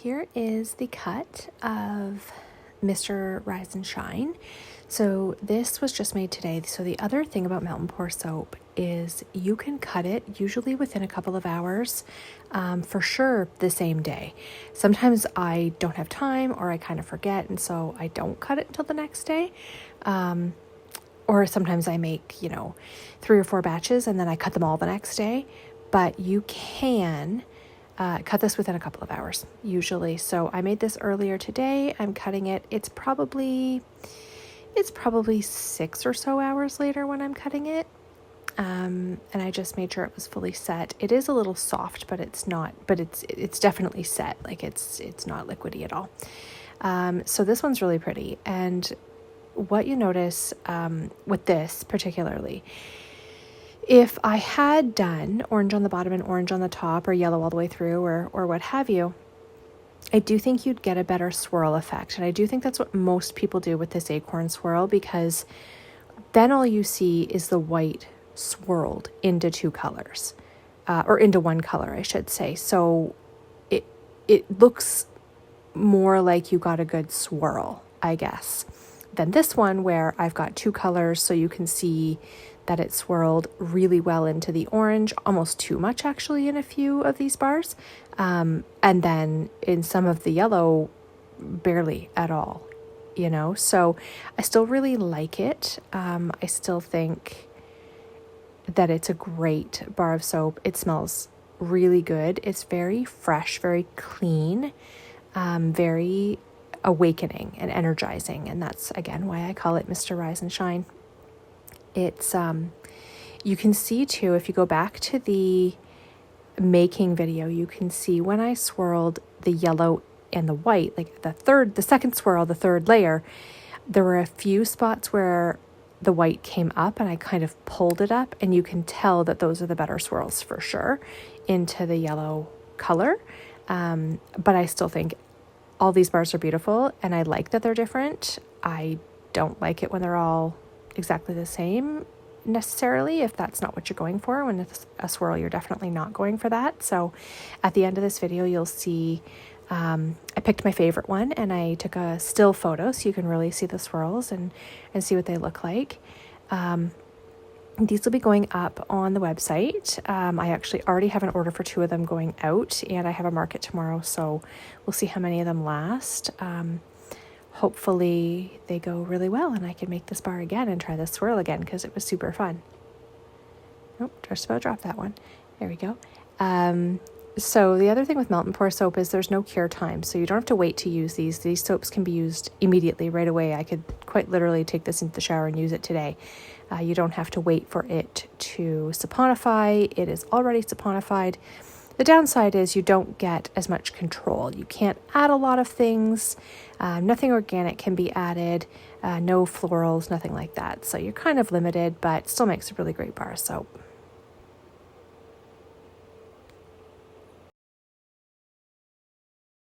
here is the cut of Mr. Rise and Shine. So this was just made today. So the other thing about melt and pour soap is you can cut it usually within a couple of hours, for sure the same day. Sometimes I don't have time or I kind of forget, and so I don't cut it until the next day. Or sometimes I make, 3 or 4 batches and then I cut them all the next day. But you can cut this within a couple of hours usually. So I made this earlier today. I'm cutting it. It's probably 6 or so hours later when I'm cutting it. And I just made sure it was fully set. It is a little soft, but it's not, but it's definitely set. Like it's not liquidy at all. So this one's really pretty. And what you notice, with this particularly, if I had done orange on the bottom and orange on the top, or yellow all the way through, or what have you, I do think you'd get a better swirl effect. And I do think that's what most people do with this acorn swirl, because then all you see is the white swirled into 2 colors, or into 1 color, I should say. So it looks more like you got a good swirl, I guess, than this one where I've got 2 colors, so you can see that it swirled really well into the orange, almost too much actually in a few of these bars. And then in some of the yellow, barely at all, So I still really like it. I still think that it's a great bar of soap. It smells really good. It's very fresh, very clean, very awakening and energizing. And that's, again, why I call it Mr. Rise and Shine. It's, you can see too, if you go back to the making video, you can see when I swirled the yellow and the white, like the second swirl, the 3rd layer, there were a few spots where the white came up and I kind of pulled it up, and you can tell that those are the better swirls for sure into the yellow color. But I still think all these bars are beautiful, and I like that they're different. I don't like it when they're all exactly the same necessarily, if that's not what you're going for. When it's a swirl, you're definitely not going for that. So at the end of this video, you'll see I picked my favorite one, and I took a still photo so you can really see the swirls and see what they look like. These will be going up on the website. I actually already have an order for 2 of them going out, and I have a market tomorrow, so we'll see how many of them last. Hopefully they go really well and I can make this bar again and try this swirl again, because it was super fun. Nope, just about dropped that one. There we go. So the other thing with melt and pour soap is there's no cure time, so you don't have to wait to use these. These soaps can be used immediately, right away. I could quite literally take this into the shower and use it today. You don't have to wait for it to saponify. It is already saponified. The downside is you don't get as much control. You can't add a lot of things. Nothing organic can be added. No florals, nothing like that. So you're kind of limited, but still makes a really great bar of soap.